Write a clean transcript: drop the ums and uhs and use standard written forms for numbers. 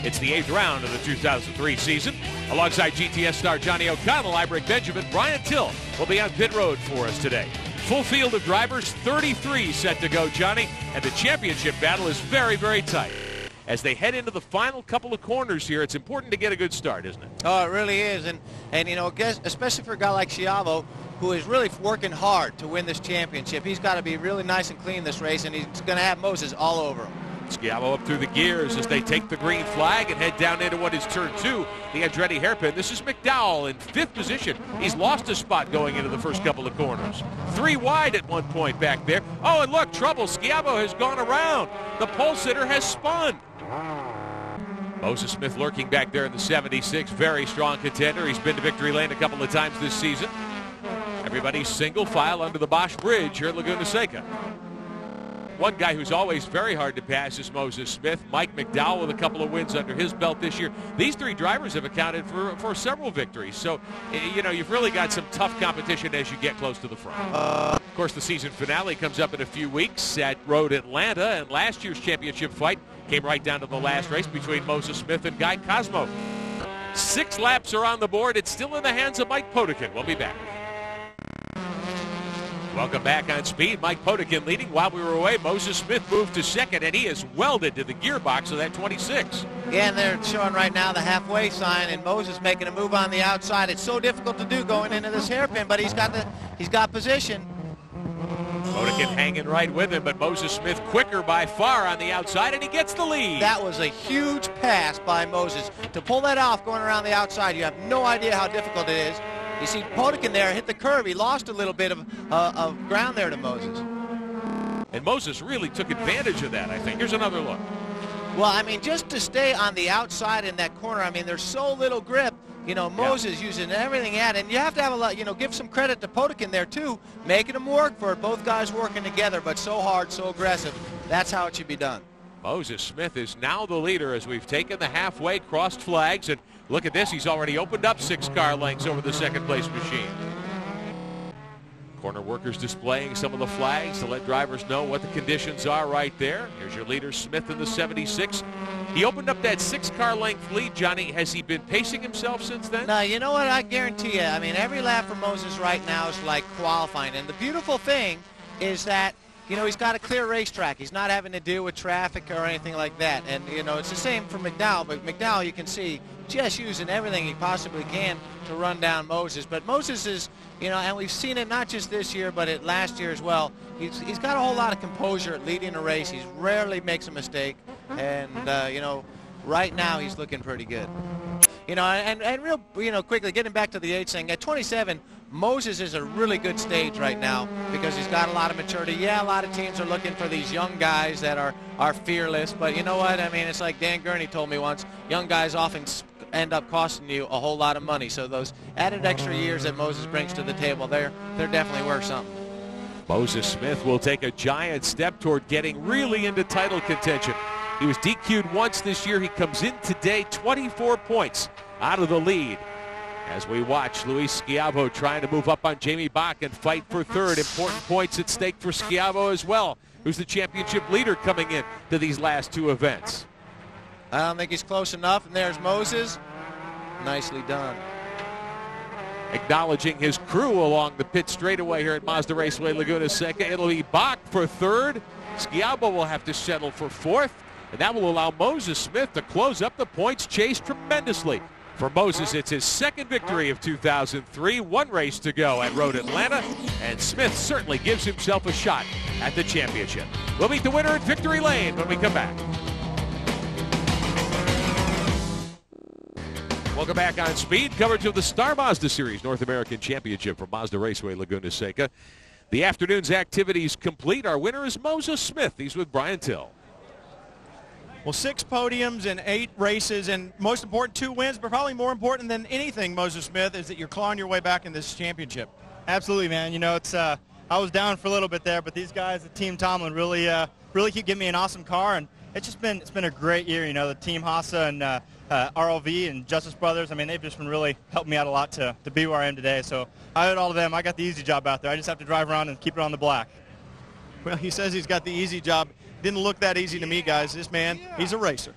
It's the 8th round of the 2003 season. Alongside GTS star Johnny O'Connell, I'm Rick Benjamin. Brian Till will be on pit road for us today. Full field of drivers, 33 set to go, Johnny, and the championship battle is very, very tight. As they head into the final couple of corners here, it's important to get a good start, isn't it? Oh, it really is, and you know, especially for a guy like Schiavo, who is really working hard to win this championship. He's got to be really nice and clean this race, and he's going to have Moses all over him. Schiavo up through the gears as they take the green flag and head down into what is turn 2, the Andretti hairpin. This is McDowell in 5th position. He's lost a spot going into the first couple of corners. 3 wide at one point back there. Oh, and look, trouble. Schiavo has gone around. The pole sitter has spun. Moses Smith lurking back there in the 76. Very strong contender. He's been to victory lane a couple of times this season. Everybody's single file under the Bosch Bridge here at Laguna Seca. One guy who's always very hard to pass is Moses Smith. Mike McDowell with a couple of wins under his belt this year. These 3 drivers have accounted for several victories. So, you know, you've really got some tough competition as you get close to the front. Of course, the season finale comes up in a few weeks at Road Atlanta, and last year's championship fight came right down to the last race between Moses Smith and Guy Cosmo. 6 laps are on the board. It's still in the hands of Mike Potikin. We'll be back. Welcome back on Speed. Mike Potikin leading. While we were away, Moses Smith moved to second, and he is welded to the gearbox of that 26. Yeah, and they're showing right now the halfway sign, and Moses making a move on the outside. It's so difficult to do going into this hairpin, but he's got position. Potikin hanging right with him, but Moses Smith quicker by far on the outside, and he gets the lead. That was a huge pass by Moses. To pull that off going around the outside, you have no idea how difficult it is. You see Potikin there hit the curve. He lost a little bit of ground there to Moses. And Moses really took advantage of that, I think. Here's another look. Well, I mean, just to stay on the outside in that corner, I mean, there's so little grip. You know, Moses using everything he had, and you have to have a lot, you know, give some credit to Potikin there, too, making them work for it. Both guys working together, but so hard, so aggressive. That's how it should be done. Moses Smith is now the leader as we've taken the halfway, crossed flags, and look at this. He's already opened up 6 car lengths over the second-place machine. Corner workers displaying some of the flags to let drivers know what the conditions are right there. Here's your leader, Smith, in the 76. He opened up that 6-car length lead, Johnny. Has he been pacing himself since then? No, you know what? I guarantee you. I mean, every lap for Moses right now is like qualifying. And the beautiful thing is that, you know, he's got a clear racetrack. He's not having to deal with traffic or anything like that. And, you know, it's the same for McDowell. But McDowell, you can see, just using everything he possibly can to run down Moses. But Moses is, you know, and we've seen it not just this year, but last year as well. He's got a whole lot of composure at leading a race. He rarely makes a mistake. And, you know, right now he's looking pretty good. You know, and real, you know, quickly, getting back to the 8 thing, at 27, Moses is a really good stage right now because he's got a lot of maturity. Yeah, a lot of teams are looking for these young guys that are fearless, but you know what? I mean, it's like Dan Gurney told me once, young guys often end up costing you a whole lot of money. So those added extra years that Moses brings to the table, they're definitely worth something. Moses Smith will take a giant step toward getting really into title contention. He was DQ'd once this year. He comes in today 24 points out of the lead. As we watch Luis Schiavo trying to move up on Jamie Bach and fight for third. Important points at stake for Schiavo as well, who's the championship leader coming in to these last 2 events. I don't think he's close enough, and there's Moses. Nicely done. Acknowledging his crew along the pit straightaway here at Mazda Raceway Laguna Seca. It'll be Bach for third. Schiavo will have to settle for fourth, and that will allow Moses Smith to close up the points chase tremendously. For Moses, it's his 2nd victory of 2003. 1 race to go at Road Atlanta, and Smith certainly gives himself a shot at the championship. We'll meet the winner at Victory Lane when we come back. Welcome back on Speed. Coverage of the Star Mazda Series North American Championship from Mazda Raceway Laguna Seca. The afternoon's activities complete. Our winner is Moses Smith. He's with Brian Till. Well, 6 podiums and 8 races, and most important, 2 wins, but probably more important than anything, Moses Smith, is that you're clawing your way back in this championship. Absolutely, man. You know, it's I was down for a little bit there, but these guys at Team Tomlin really keep giving me an awesome car, and it's been a great year. You know, the Team Hassa and RLV and Justice Brothers. I mean, they've just been really helping me out a lot to be where I am today. So I owe it all to them. I got the easy job out there. I just have to drive around and keep it on the black. Well, he says he's got the easy job. Didn't look that easy to me, guys. This man, he's a racer.